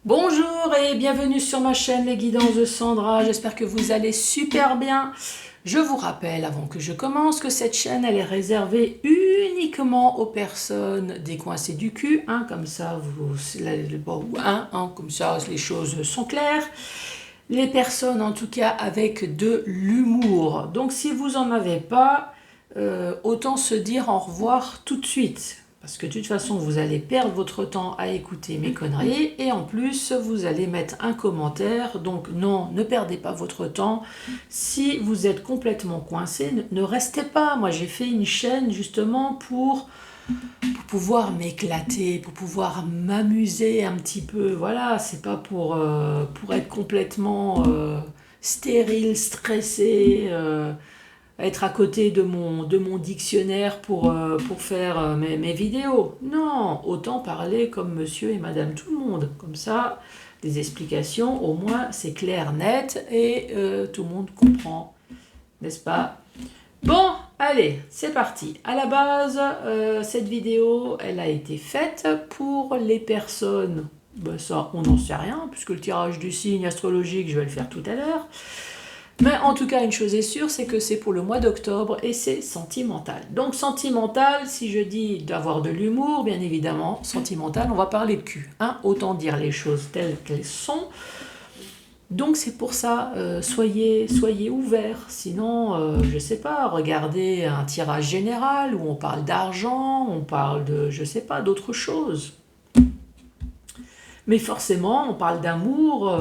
Bonjour et bienvenue sur ma chaîne Les Guidances de Sandra, j'espère que vous allez super bien. Je vous rappelle avant que je commence que cette chaîne elle est réservée uniquement aux personnes décoincées du cul, comme ça comme ça les choses sont claires. Les personnes en tout cas avec de l'humour. Donc si vous en avez pas, autant se dire au revoir tout de suite. Parce que de toute façon, vous allez perdre votre temps à écouter mes conneries et en plus, vous allez mettre un commentaire. Donc non, ne perdez pas votre temps. Si vous êtes complètement coincé, ne restez pas. Moi, j'ai fait une chaîne justement pour pouvoir m'éclater, pour pouvoir m'amuser un petit peu. Voilà, c'est pas pour être complètement stérile, stressé. Être à côté de mon dictionnaire pour faire mes vidéos. Non, autant parler comme monsieur et madame tout le monde. Comme ça, des explications, au moins c'est clair, net et tout le monde comprend. N'est-ce pas? Bon, allez, c'est parti. À la base, cette vidéo, elle a été faite pour les personnes. Ben ça, on n'en sait rien, puisque le tirage du signe astrologique, je vais le faire tout à l'heure. Mais en tout cas, une chose est sûre, c'est que c'est pour le mois d'octobre et c'est sentimental. Donc sentimental, si je dis d'avoir de l'humour, bien évidemment, sentimental, on va parler de cul. Autant dire les choses telles qu'elles sont. Donc c'est pour ça, soyez ouverts. Sinon, je sais pas, regardez un tirage général où on parle d'argent, on parle de, je sais pas, d'autres choses. Mais forcément, on parle d'amour,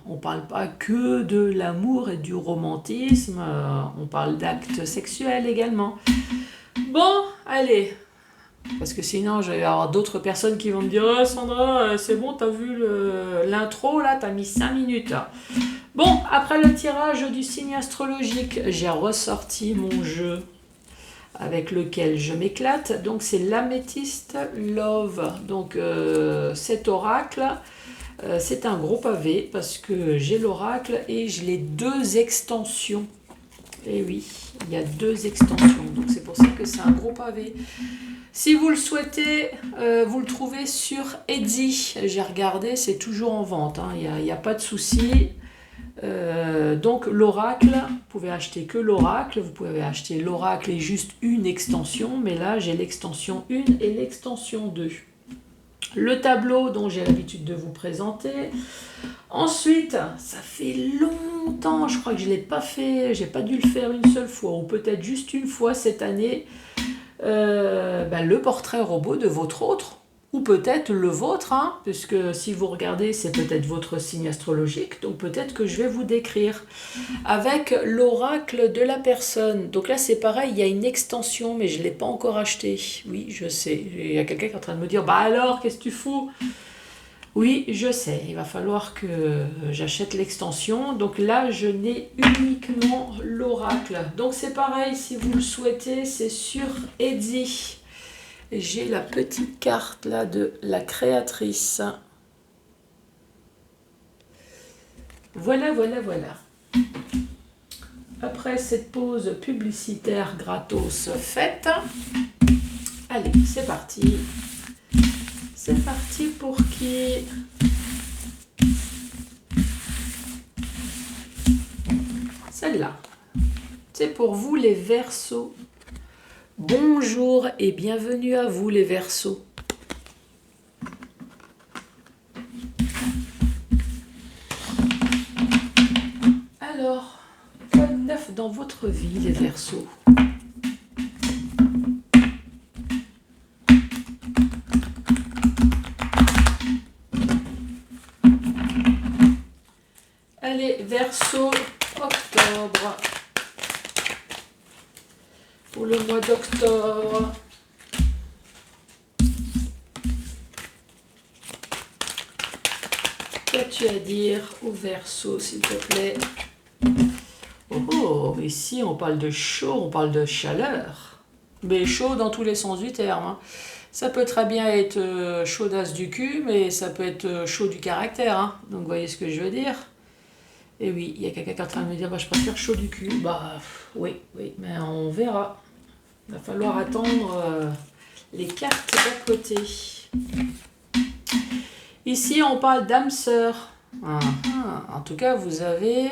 on parle pas que de l'amour et du romantisme, on parle d'actes sexuels également. Bon, allez, parce que sinon je vais avoir d'autres personnes qui vont me dire oh, Sandra, c'est bon, t'as vu l'intro là, t'as mis 5 minutes. Bon, après le tirage du signe astrologique, j'ai ressorti mon jeu avec lequel je m'éclate. Donc c'est l'améthyste Love. Donc cet oracle, c'est un gros pavé parce que j'ai l'oracle et je l'ai deux extensions. Et oui, il y a deux extensions. Donc c'est pour ça que c'est un gros pavé. Si vous le souhaitez, vous le trouvez sur Etsy. J'ai regardé, c'est toujours en vente. Il n'y a pas de souci. Donc l'oracle, vous pouvez acheter que l'oracle, vous pouvez acheter l'oracle et juste une extension, mais là j'ai l'extension 1 et l'extension 2. Le tableau dont j'ai l'habitude de vous présenter. Ensuite, ça fait longtemps, je crois que je ne l'ai pas fait, j'ai pas dû le faire une seule fois, ou peut-être juste une fois cette année, le portrait robot de votre autre. Ou peut-être le vôtre, puisque si vous regardez, c'est peut-être votre signe astrologique, donc peut-être que je vais vous décrire avec l'oracle de la personne. Donc là, c'est pareil, il y a une extension, mais je ne l'ai pas encore achetée. Oui, je sais, il y a quelqu'un qui est en train de me dire, bah alors, qu'est-ce que tu fous? Oui, je sais, il va falloir que j'achète l'extension. Donc là, je n'ai uniquement l'oracle. Donc c'est pareil, si vous le souhaitez, c'est sur Etsy. J'ai la petite carte là de la créatrice. Voilà. Après cette pause publicitaire gratos faite, allez, c'est parti. C'est parti pour qui? Celle-là. C'est pour vous les Verseaux. Bonjour et bienvenue à vous les Verseaux. Alors, quoi de neuf dans votre vie les Verseaux? Allez, Verseaux, octobre. Pour le mois d'octobre. Qu'as-tu à dire au Verseau, s'il te plaît? Oh, ici on parle de chaud, on parle de chaleur. Mais chaud dans tous les sens du terme. Ça peut très bien être chaudasse du cul, mais ça peut être chaud du caractère. Donc vous voyez ce que je veux dire? Et oui, il y a quelqu'un qui est en train de me dire, je préfère chaud du cul. Oui, mais on verra. Il va falloir attendre les cartes d'à côté. Ici, on parle d'âme sœur. En tout cas, vous avez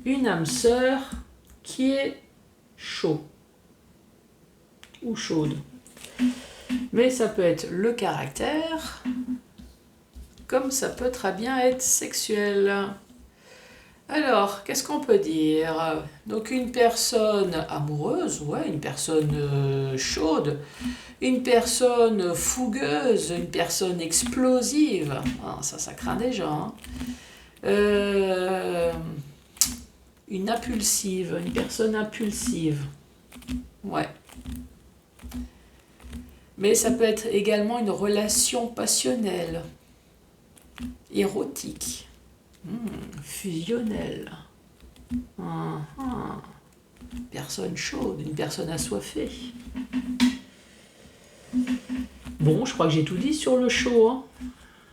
une âme sœur qui est chaud ou chaude. Mais ça peut être le caractère, comme ça peut très bien être sexuel. Alors, qu'est-ce qu'on peut dire? Donc une personne amoureuse, ouais, une personne chaude, une personne fougueuse, une personne explosive. Ah, ça craint déjà. Hein. Euh, une impulsive, une personne impulsive. Ouais. Mais ça peut être également une relation passionnelle, érotique, fusionnelle. Personne chaude, une personne assoiffée. Bon, je crois que j'ai tout dit sur le chaud. Hein.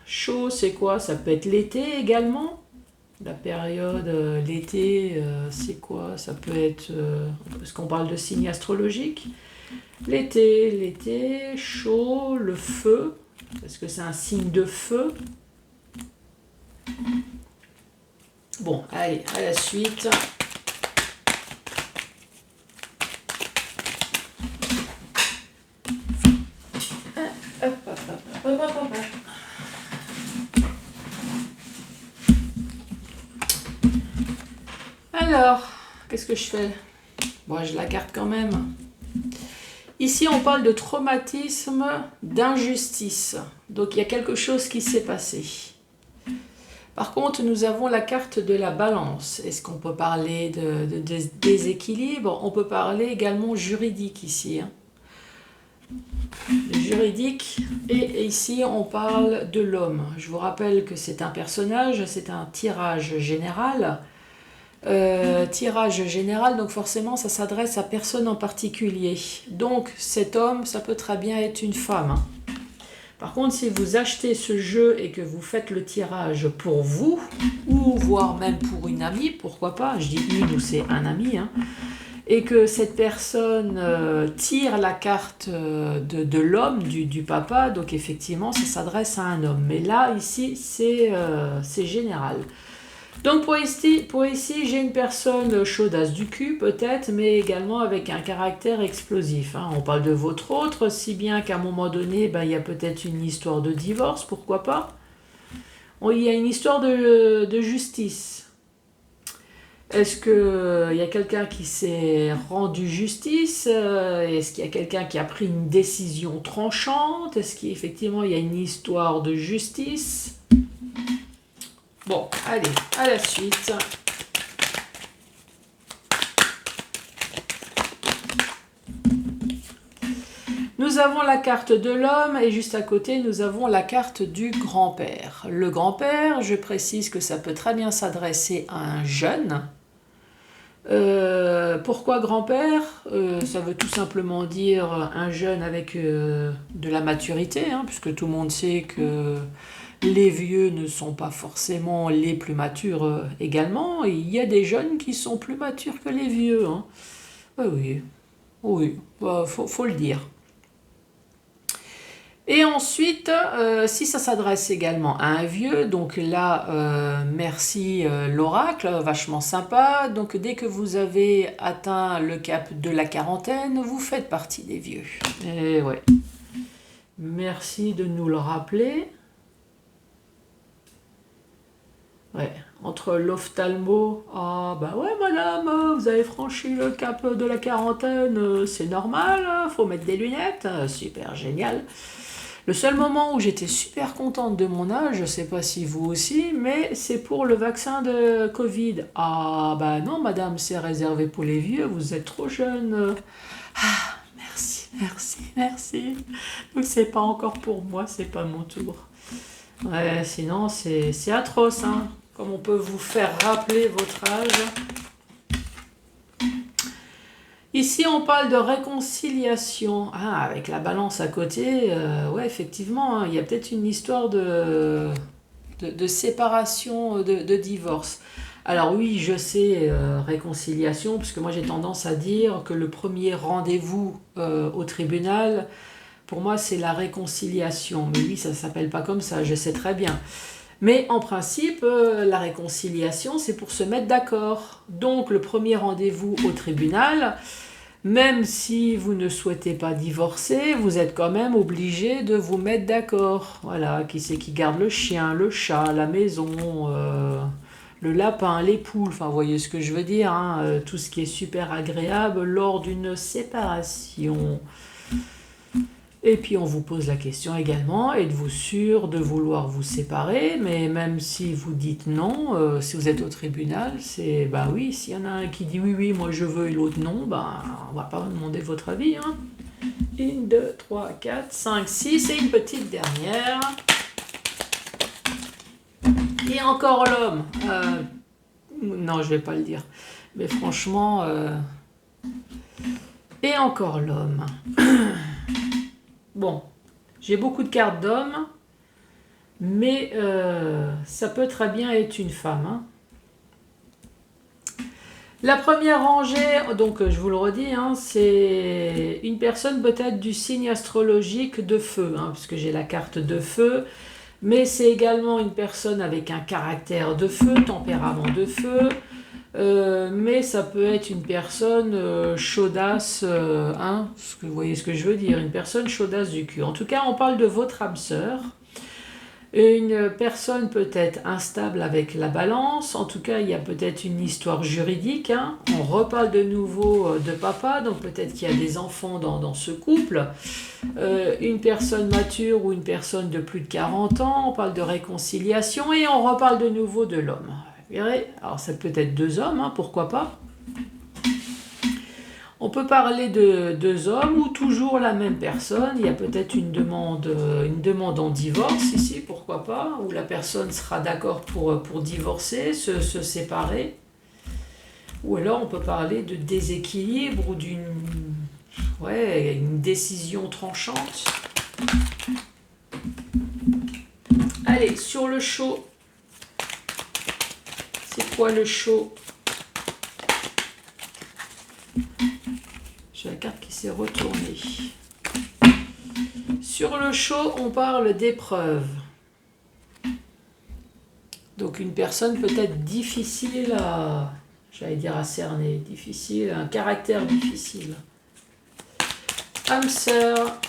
Chaud, c'est quoi? Ça peut être l'été également. La période, l'été, c'est quoi? Ça peut être, parce qu'on parle de signes astrologiques. L'été, chaud, le feu, parce que c'est un signe de feu. Bon, allez, à la suite. Alors, qu'est-ce que je fais? Bon, je la garde quand même. Ici, on parle de traumatisme, d'injustice. Donc, il y a quelque chose qui s'est passé. Par contre, nous avons la carte de la balance. Est-ce qu'on peut parler de déséquilibre? On peut parler également juridique ici. Hein. Juridique. Et ici, on parle de l'homme. Je vous rappelle que c'est un personnage, c'est un tirage général. Tirage général, donc forcément ça s'adresse à personne en particulier. Donc cet homme, ça peut très bien être une femme. Hein. Par contre, si vous achetez ce jeu et que vous faites le tirage pour vous, ou voire même pour une amie, pourquoi pas, je dis une ou c'est un ami, hein, et que cette personne tire la carte de l'homme, du papa, donc effectivement ça s'adresse à un homme. Mais là, ici, c'est général. Donc pour ici, j'ai une personne chaudasse du cul peut-être, mais également avec un caractère explosif. Hein. On parle de votre autre, si bien qu'à un moment donné, il y a peut-être une histoire de divorce, pourquoi pas. Il y a une histoire de justice. Est-ce qu'il y a quelqu'un qui s'est rendu justice? Est-ce qu'il y a quelqu'un qui a pris une décision tranchante? Est-ce qu'effectivement il y a une histoire de justice? Bon, allez, à la suite. Nous avons la carte de l'homme et juste à côté, nous avons la carte du grand-père. Le grand-père, je précise que ça peut très bien s'adresser à un jeune. Pourquoi grand-père? Ça veut tout simplement dire un jeune avec de la maturité, hein, puisque tout le monde sait que les vieux ne sont pas forcément les plus matures également. Il y a des jeunes qui sont plus matures que les vieux. Hein. Oui, faut le dire. Et ensuite, si ça s'adresse également à un vieux, donc là, merci l'oracle, vachement sympa. Donc dès que vous avez atteint le cap de la quarantaine, vous faites partie des vieux. Et ouais. Merci de nous le rappeler. Ouais, entre l'ophtalmo, ah bah ouais madame, vous avez franchi le cap de la quarantaine, c'est normal, faut mettre des lunettes, super génial. Le seul moment où j'étais super contente de mon âge, je sais pas si vous aussi, mais c'est pour le vaccin de Covid. Ah bah non madame, c'est réservé pour les vieux, vous êtes trop jeune. Ah, merci. Donc c'est pas encore pour moi, c'est pas mon tour. Ouais, sinon c'est atroce, hein. Comme on peut vous faire rappeler votre âge. Ici, on parle de réconciliation. Ah, avec la balance à côté, ouais, effectivement, hein, il y a peut-être une histoire de séparation, de divorce. Alors oui, je sais, réconciliation, parce que moi j'ai tendance à dire que le premier rendez-vous au tribunal, Pour moi, c'est la réconciliation. Mais oui, ça ne s'appelle pas comme ça, je sais très bien. Mais en principe, la réconciliation, c'est pour se mettre d'accord. Donc, le premier rendez-vous au tribunal, même si vous ne souhaitez pas divorcer, vous êtes quand même obligé de vous mettre d'accord. Voilà, qui c'est qui garde le chien, le chat, la maison, le lapin, les poules, enfin, vous voyez ce que je veux dire, hein, tout ce qui est super agréable lors d'une séparation. Et puis on vous pose la question également, êtes-vous sûr de vouloir vous séparer? Mais même si vous dites non, si vous êtes au tribunal, c'est bah oui, s'il y en a un qui dit oui, oui, moi je veux et l'autre non, bah on va pas vous demander votre avis. Hein. 1, 2, 3, 4, 5, 6 et une petite dernière. Et encore l'homme. Non, je vais pas le dire. Mais franchement, et encore l'homme. Bon, j'ai beaucoup de cartes d'hommes, mais ça peut très bien être une femme. Hein. La première rangée, donc je vous le redis, hein, c'est une personne peut-être du signe astrologique de feu, hein, puisque j'ai la carte de feu, mais c'est également une personne avec un caractère de feu, tempérament de feu, mais ça peut être une personne chaudasse, hein, vous voyez ce que je veux dire, une personne chaudasse du cul. En tout cas, on parle de votre âme sœur. Une personne peut-être instable avec la balance, en tout cas il y a peut-être une histoire juridique, hein. On reparle de nouveau de papa, donc peut-être qu'il y a des enfants dans ce couple. Une personne mature ou une personne de plus de 40 ans, on parle de réconciliation et on reparle de nouveau de l'homme. Vous verrez, alors ça peut être deux hommes, hein, pourquoi pas. On peut parler de deux hommes ou toujours la même personne. Il y a peut-être une demande en divorce ici, pourquoi pas, où la personne sera d'accord pour divorcer, se séparer. Ou alors on peut parler de déséquilibre ou d'une une décision tranchante. Allez, sur le show. C'est quoi le show ? J'ai la carte qui s'est retournée. Sur le show, on parle d'épreuve. Donc une personne peut-être difficile à, j'allais dire à cerner, difficile, un caractère difficile. Âme sœur.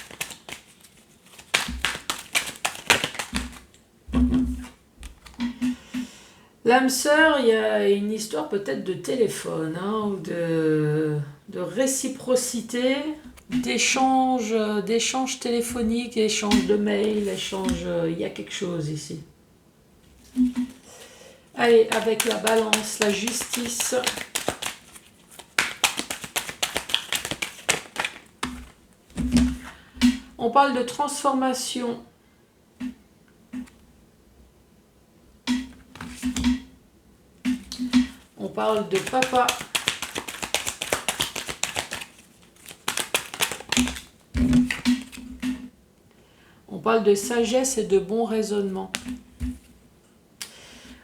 L'âme sœur, il y a une histoire peut-être de téléphone, hein, ou de réciprocité, d'échange téléphonique, échange de mail, il y a quelque chose ici. Allez, avec la balance, la justice. On parle de transformation. On parle de papa. On parle de sagesse et de bon raisonnement.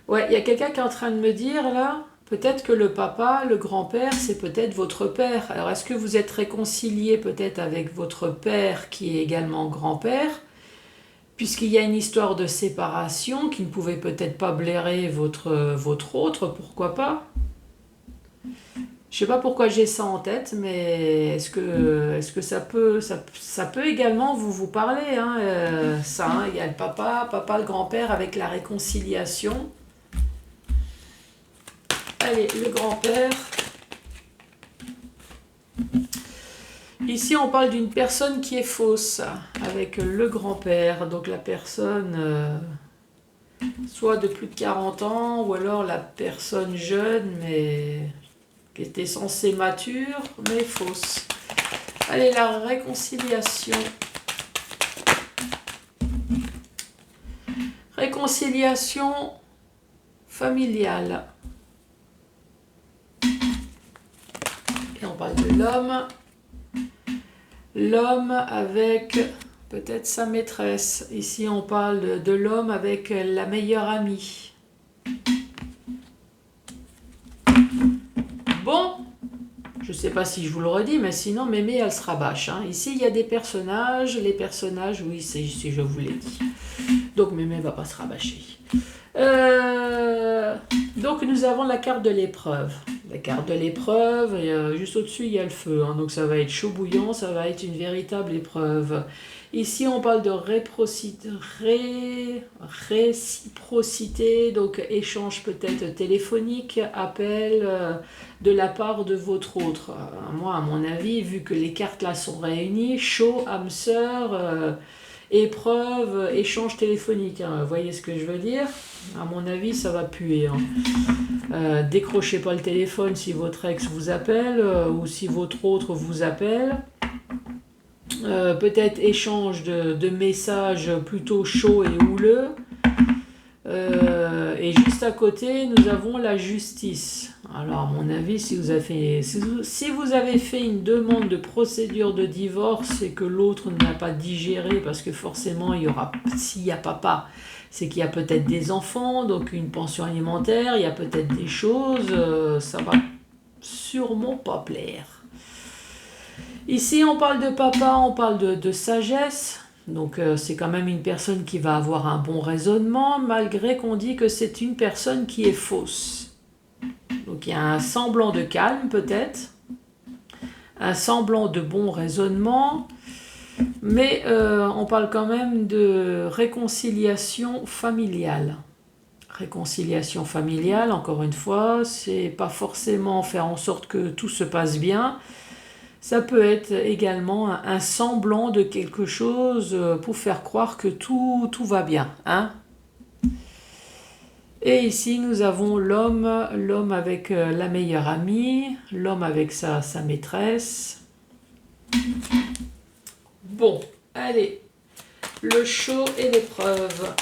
Ouais, il y a quelqu'un qui est en train de me dire là, peut-être que le papa, le grand-père, c'est peut-être votre père. Alors est-ce que vous êtes réconcilié peut-être avec votre père qui est également grand-père ? Puisqu'il y a une histoire de séparation qui ne pouvait peut-être pas blairer votre autre, pourquoi pas ? Je sais pas pourquoi j'ai ça en tête, mais est-ce que ça peut également vous parler, hein, ça, hein, il y a le papa, le grand-père avec la réconciliation. Allez, le grand-père. Ici, on parle d'une personne qui est fausse, avec le grand-père. Donc la personne, soit de plus de 40 ans, ou alors la personne jeune, mais qui était censée mature, mais fausse. Allez, la réconciliation. Réconciliation familiale. Et on parle de l'homme. L'homme avec peut-être sa maîtresse. Ici, on parle de l'homme avec la meilleure amie. Bon, je ne sais pas si je vous le redis, mais sinon Mémé, elle se rabâche. Hein. Ici, il y a des personnages. Les personnages, oui, c'est si je vous l'ai dit. Donc Mémé ne va pas se rabâcher. Donc nous avons la carte de l'épreuve. La carte de l'épreuve, juste au-dessus, il y a le feu. Hein. Donc ça va être chaud bouillant, ça va être une véritable épreuve. Ici, on parle de réciprocité, donc échange peut-être téléphonique, appel de la part de votre autre. Moi, à mon avis, vu que les cartes là sont réunies, chaud, âme sœur, épreuve, échange téléphonique. Hein. Vous voyez ce que je veux dire? À mon avis, ça va puer. Hein. Décrochez pas le téléphone si votre ex vous appelle ou si votre autre vous appelle. Peut-être échange de messages plutôt chauds et houleux. Et juste à côté, nous avons la justice. Alors, à mon avis, si vous avez fait une demande de procédure de divorce et que l'autre n'a pas digéré, parce que forcément, s'il y a papa, c'est qu'il y a peut-être des enfants, donc une pension alimentaire, il y a peut-être des choses, ça va sûrement pas plaire. Ici, on parle de papa, on parle de sagesse. Donc, c'est quand même une personne qui va avoir un bon raisonnement, malgré qu'on dit que c'est une personne qui est fausse. Donc, il y a un semblant de calme, peut-être. Un semblant de bon raisonnement. Mais on parle quand même de réconciliation familiale. Réconciliation familiale, encore une fois, c'est pas forcément faire en sorte que tout se passe bien. Ça peut être également un semblant de quelque chose pour faire croire que tout va bien. Hein? Et ici, nous avons l'homme avec la meilleure amie, l'homme avec sa maîtresse. Bon, allez, le show et l'épreuve.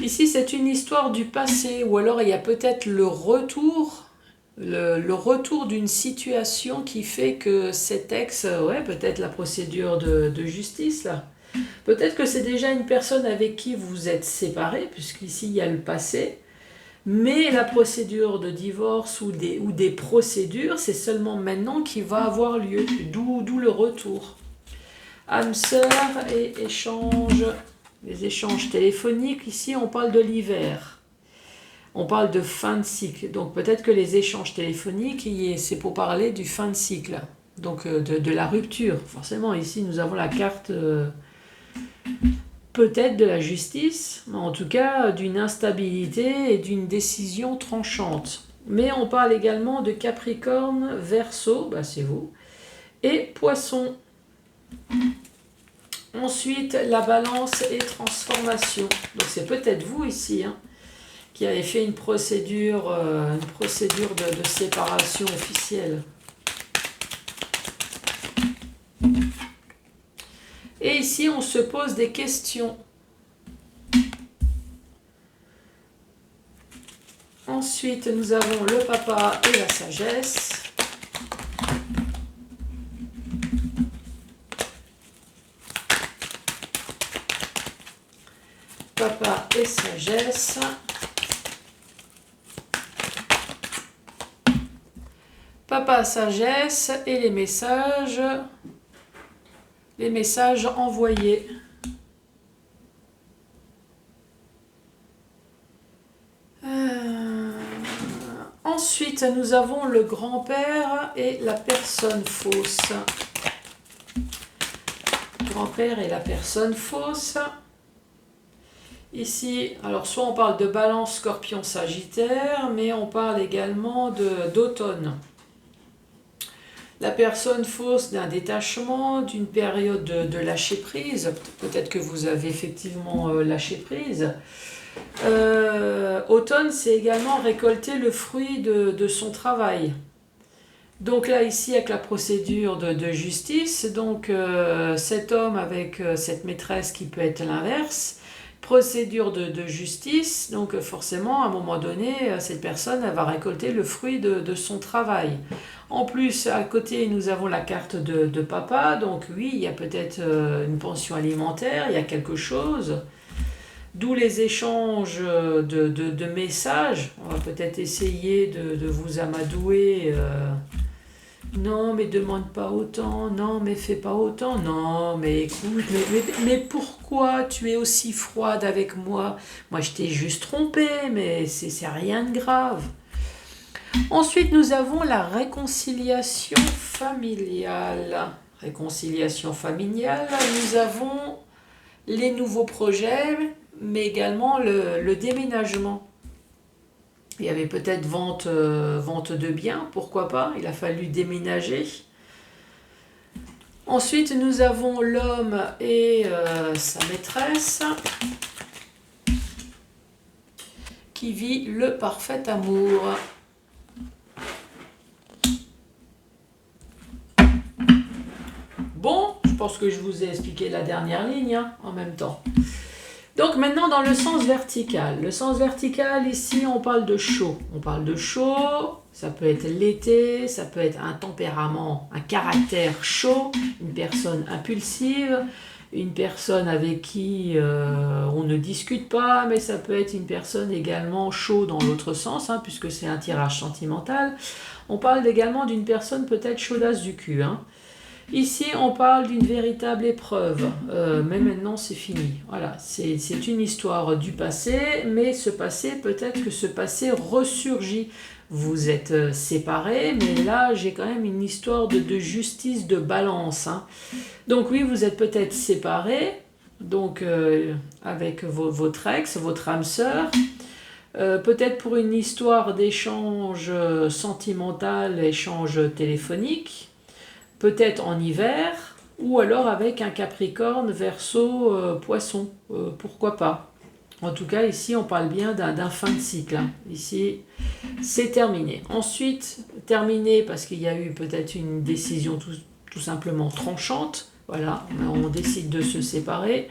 Ici, c'est une histoire du passé, ou alors il y a peut-être le retour d'une situation qui fait que cet ex, peut-être la procédure de justice, là. Peut-être que c'est déjà une personne avec qui vous êtes séparés, puisqu'ici, il y a le passé. Mais la procédure de divorce ou des procédures, c'est seulement maintenant qui va avoir lieu, d'où le retour. Âme sœur et échange. Les échanges téléphoniques, ici on parle de l'hiver. On parle de fin de cycle. Donc peut-être que les échanges téléphoniques, c'est pour parler du fin de cycle. Donc de la rupture. Forcément, ici nous avons la carte peut-être de la justice, mais en tout cas d'une instabilité et d'une décision tranchante. Mais on parle également de Capricorne, Verseau, c'est vous, et Poisson. Ensuite, la balance et transformation. Donc c'est peut-être vous ici qui avez fait une procédure de séparation officielle. Et ici, on se pose des questions. Ensuite, nous avons le papa et la sagesse. Papa et sagesse. Papa, sagesse et les messages envoyés. Ensuite, nous avons le grand-père et la personne fausse. Grand-père et la personne fausse. Ici, alors soit on parle de balance, scorpion, sagittaire, mais on parle également d'automne. La personne fausse d'un détachement, d'une période de lâcher prise. Peut-être que vous avez effectivement lâché prise. Automne, c'est également récolter le fruit de son travail. Donc là, ici, avec la procédure de justice, donc cet homme avec cette maîtresse qui peut être l'inverse, procédure de justice, donc forcément, à un moment donné, cette personne, elle va récolter le fruit de son travail. En plus, à côté, nous avons la carte de papa, donc oui, il y a peut-être une pension alimentaire, il y a quelque chose. D'où les échanges de messages. On va peut-être essayer de vous amadouer. Non, mais demande pas autant. Non, mais fais pas autant. Non, mais écoute, mais pourquoi tu es aussi froide avec moi? Moi, je t'ai juste trompé, mais c'est rien de grave. Ensuite, nous avons la réconciliation familiale. Réconciliation familiale, nous avons les nouveaux projets, mais également le déménagement. Il y avait peut-être vente de biens, pourquoi pas, il a fallu déménager. Ensuite, nous avons l'homme et sa maîtresse qui vit le parfait amour. Bon, je pense que je vous ai expliqué la dernière ligne en même temps. Donc maintenant dans le sens vertical. Le sens vertical, ici on parle de chaud. On parle de chaud, ça peut être l'été, ça peut être un tempérament, un caractère chaud, une personne impulsive, une personne avec qui on ne discute pas, mais ça peut être une personne également chaud dans l'autre sens, puisque c'est un tirage sentimental. On parle également d'une personne peut-être chaudasse du cul. Ici, on parle d'une véritable épreuve, mais maintenant c'est fini. Voilà, c'est une histoire du passé, mais ce passé, peut-être que ce passé ressurgit. Vous êtes séparés, mais là, j'ai quand même une histoire de justice, de balance. Donc oui, vous êtes peut-être séparés, donc avec votre ex, votre âme sœur. Peut-être pour une histoire d'échange sentimental, échange téléphonique. Peut-être en hiver, ou alors avec un Capricorne, Verseau, Poisson. Pourquoi pas? En tout cas, ici, on parle bien d'un fin de cycle. Ici, c'est terminé. Ensuite, terminé parce qu'il y a eu peut-être une décision tout simplement tranchante. Voilà, on décide de se séparer.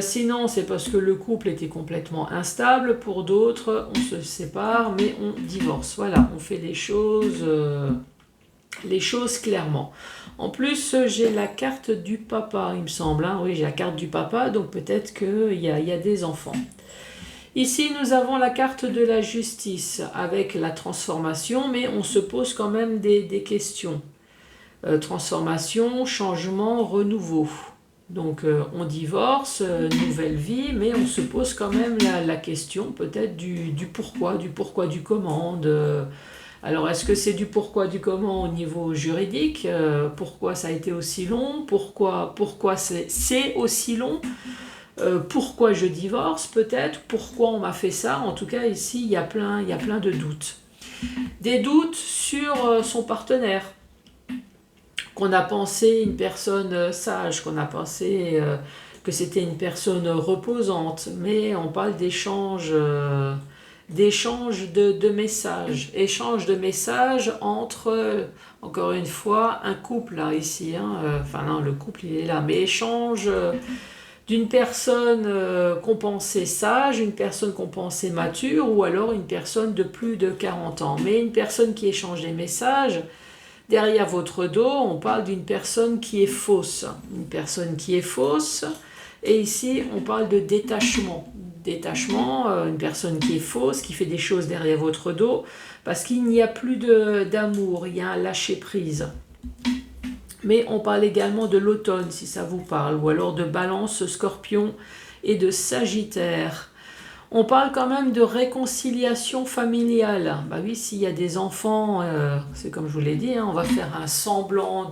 Sinon, c'est parce que le couple était complètement instable. Pour d'autres, on se sépare, mais on divorce. Voilà, on fait les choses clairement. En plus, j'ai la carte du papa, il me semble. Oui, j'ai la carte du papa, donc peut-être qu'il y a des enfants. Ici, nous avons la carte de la justice avec la transformation, mais on se pose quand même des questions. Transformation, changement, renouveau. Donc, on divorce, nouvelle vie, mais on se pose quand même la question peut-être du pourquoi, du comment, alors, est-ce que c'est du pourquoi, du comment au niveau juridique? Pourquoi ça a été aussi long? Pourquoi c'est aussi long? Pourquoi je divorce peut-être? Pourquoi on m'a fait ça? En tout cas, ici, il y a plein de doutes. Des doutes sur son partenaire. Qu'on a pensé une personne sage, qu'on a pensé que c'était une personne reposante. Mais on parle d'échange... d'échange de messages. Échange de messages entre, encore une fois, un couple, là, ici. Enfin, non, le couple, il est là. Mais échange d'une personne qu'on pensait sage, une personne qu'on pensait mature, ou alors une personne de plus de 40 ans. Mais une personne qui échange des messages, derrière votre dos, on parle d'une personne qui est fausse. Une personne qui est fausse. Et ici, on parle de détachement. Détachement, une personne qui est fausse, qui fait des choses derrière votre dos, parce qu'il n'y a plus d'amour, il y a un lâcher-prise. Mais on parle également de l'automne, si ça vous parle, ou alors de Balance, Scorpion et de Sagittaire. On parle quand même de réconciliation familiale. Bah oui, s'il y a des enfants, c'est comme je vous l'ai dit, on va faire un semblant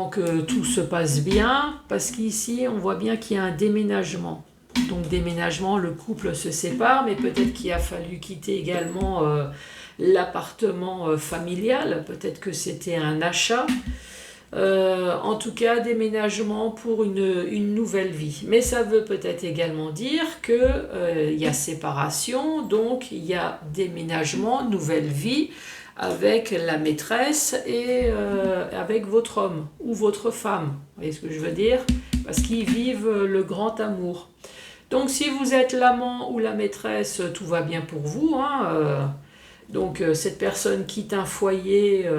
que tout se passe bien, parce qu'ici, on voit bien qu'il y a un déménagement. Donc déménagement, le couple se sépare, mais peut-être qu'il a fallu quitter également l'appartement familial, peut-être que c'était un achat. En tout cas, déménagement pour une nouvelle vie. Mais ça veut peut-être également dire qu'il y a séparation, donc il y a déménagement, nouvelle vie, avec la maîtresse et avec votre homme ou votre femme. Vous voyez ce que je veux dire? Parce qu'ils vivent le grand amour. Donc si vous êtes l'amant ou la maîtresse, tout va bien pour vous. Donc cette personne quitte un foyer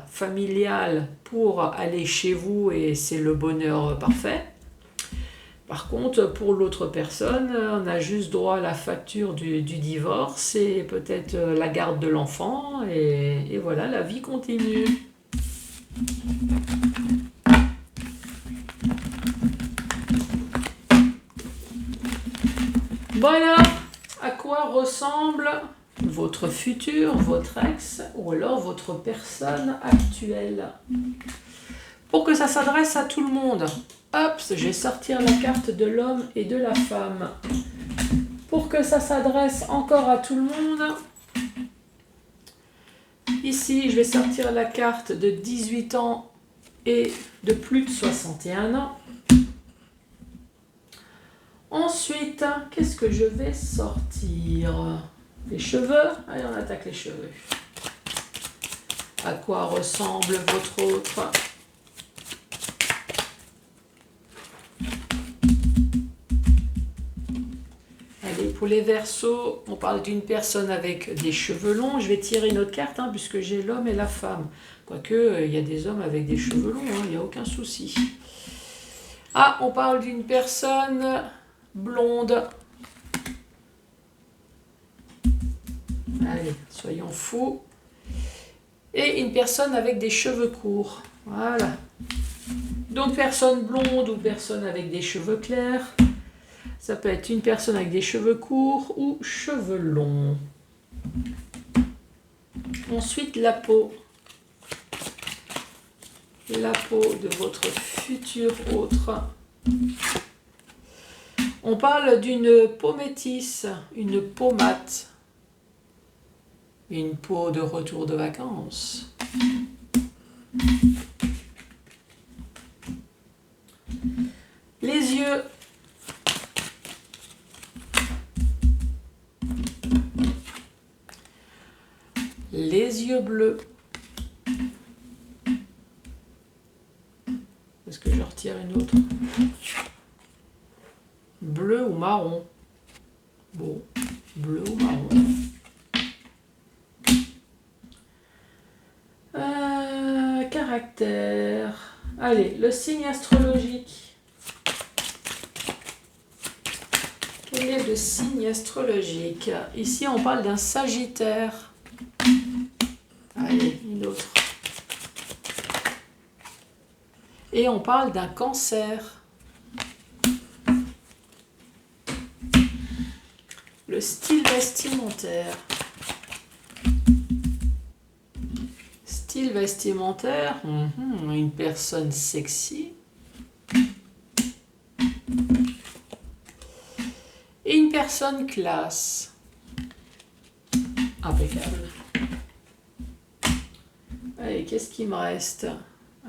familial pour aller chez vous et c'est le bonheur parfait. Par contre, pour l'autre personne, on a juste droit à la facture du divorce et peut-être la garde de l'enfant. Et voilà, la vie continue. Voilà à quoi ressemble votre futur, votre ex ou alors votre personne actuelle. Pour que ça s'adresse à tout le monde, hop, je vais sortir la carte de l'homme et de la femme. Pour que ça s'adresse encore à tout le monde, ici je vais sortir la carte de 18 ans et de plus de 61 ans. Ensuite, qu'est-ce que je vais sortir? Les cheveux. Allez, on attaque les cheveux. À quoi ressemble votre autre? Allez, pour les Verseaux, on parle d'une personne avec des cheveux longs. Je vais tirer une autre carte, puisque j'ai l'homme et la femme. Quoique, il y a des hommes avec des cheveux longs, il n'y a aucun souci. Ah, on parle d'une personne blonde. Allez, soyons fous. Et une personne avec des cheveux courts. Voilà. Donc, personne blonde ou personne avec des cheveux clairs. Ça peut être une personne avec des cheveux courts ou cheveux longs. Ensuite, la peau. La peau de votre futur autre. On parle d'une peau métisse, une peau mate, une peau de retour de vacances. Les yeux. Les yeux bleus. Est-ce que je retire une autre? Bleu ou marron? Bon, bleu ou marron. Caractère. Allez, le signe astrologique. Quel est le signe astrologique? Ici, on parle d'un Sagittaire. Allez, une autre. Et on parle d'un Cancer. Le style vestimentaire. Style vestimentaire, une personne sexy. Et une personne classe. Impeccable. Allez, qu'est-ce qui me reste?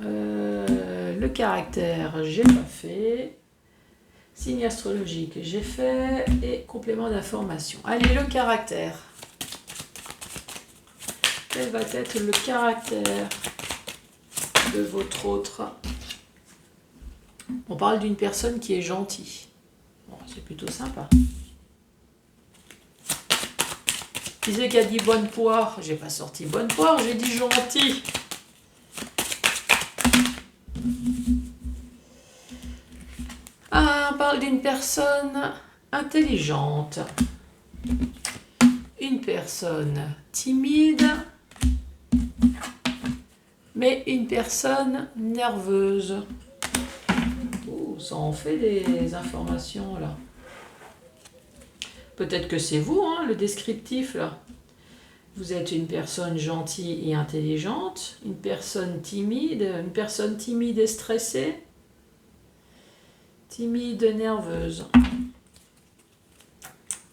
Le caractère, j'ai pas fait. Signe astrologique, j'ai fait. Et complément d'information. Allez, le caractère. Quel va être le caractère de votre autre? On parle d'une personne qui est gentille. Bon, c'est plutôt sympa. Qui c'est qui a dit bonne poire? J'ai pas sorti bonne poire, j'ai dit gentil. Ah, on parle d'une personne intelligente. Une personne timide. Mais une personne nerveuse. Oh, ça en fait des informations là. Peut-être que c'est vous, le descriptif là. Vous êtes une personne gentille et intelligente, une personne timide et stressée, timide, nerveuse.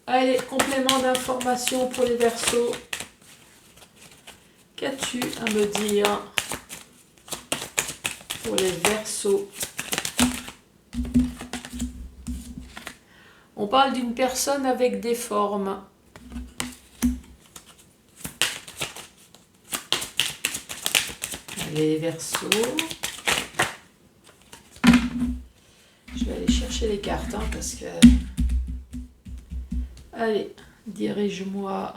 Allez, complément d'information pour les Verseaux. Qu'as-tu à me dire pour les Verseaux? On parle d'une personne avec des formes. Les Verseaux. Je vais aller chercher les cartes parce que... Allez, dirige-moi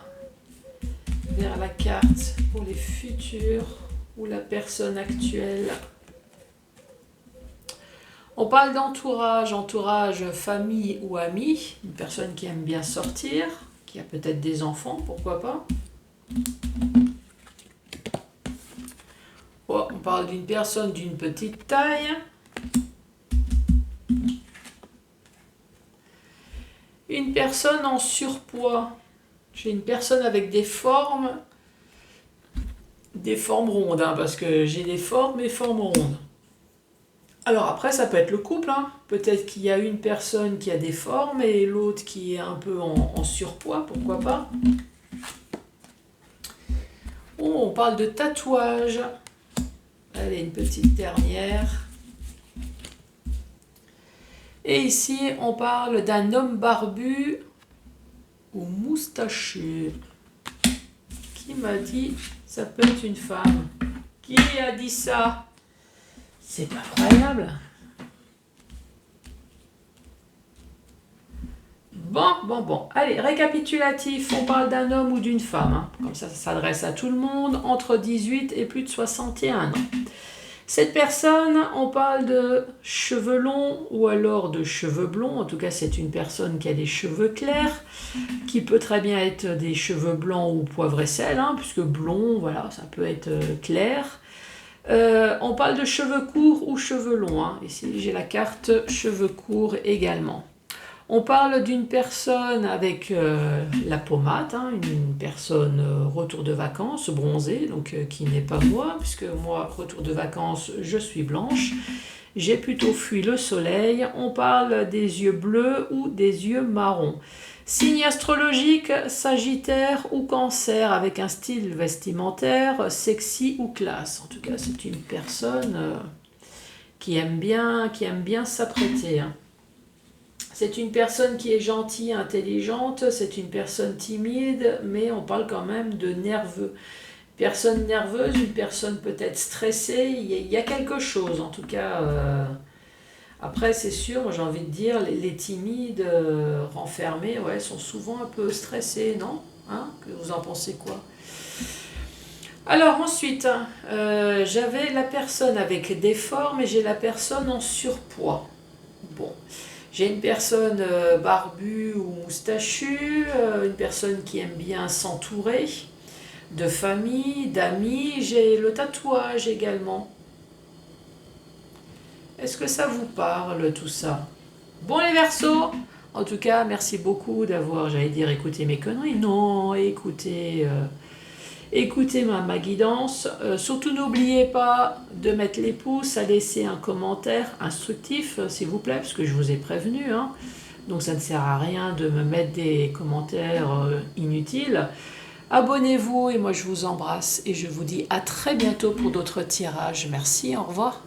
vers la carte pour les futurs ou la personne actuelle. On parle d'entourage, entourage, famille ou amis, une personne qui aime bien sortir, qui a peut-être des enfants, pourquoi pas. Oh, on parle d'une personne d'une petite taille. Une personne en surpoids. J'ai une personne avec des formes rondes, hein, parce que j'ai des formes et formes rondes. Alors après, ça peut être le couple, hein. Peut-être qu'il y a une personne qui a des formes et l'autre qui est un peu en surpoids, pourquoi pas. Oh, on parle de tatouage. Allez, une petite dernière. Et ici, on parle d'un homme barbu ou moustachu. Qui m'a dit ça peut être une femme? Qui a dit ça? C'est pas croyable. Bon. Allez, récapitulatif, on parle d'un homme ou d'une femme. Hein. Comme ça s'adresse à tout le monde, entre 18 et plus de 61 ans. Cette personne, on parle de cheveux longs ou alors de cheveux blonds. En tout cas, c'est une personne qui a des cheveux clairs, qui peut très bien être des cheveux blancs ou poivre et sel, hein, puisque blond, voilà, ça peut être clair. On parle de cheveux courts ou cheveux longs. Hein. Ici, j'ai la carte cheveux courts également. On parle d'une personne avec la pommade, hein, une personne retour de vacances, bronzée, donc qui n'est pas moi, puisque moi, retour de vacances, je suis blanche. J'ai plutôt fui le soleil. On parle des yeux bleus ou des yeux marrons. Signe astrologique, Sagittaire ou Cancer, avec un style vestimentaire sexy ou classe. En tout cas, c'est une personne qui aime bien s'apprêter. Hein. C'est une personne qui est gentille, intelligente, c'est une personne timide, mais on parle quand même de nerveux. Personne nerveuse, une personne peut-être stressée, il y a quelque chose en tout cas. Après c'est sûr, moi j'ai envie de dire, les timides, renfermés, ouais, sont souvent un peu stressés, non? Hein? Que vous en pensez quoi? Alors ensuite, j'avais la personne avec des formes et j'ai la personne en surpoids. Bon. J'ai une personne barbue ou moustachue, une personne qui aime bien s'entourer, de famille, d'amis. J'ai le tatouage également. Est-ce que ça vous parle tout ça? Bon les Verseaux, en tout cas, merci beaucoup d'avoir, j'allais dire, écouté mes conneries. Non, écoutez ma guidance. Surtout n'oubliez pas de mettre les pouces, à laisser un commentaire instructif, s'il vous plaît, parce que je vous ai prévenu. Hein. Donc ça ne sert à rien de me mettre des commentaires inutiles. Abonnez-vous et moi je vous embrasse et je vous dis à très bientôt pour d'autres tirages. Merci, au revoir.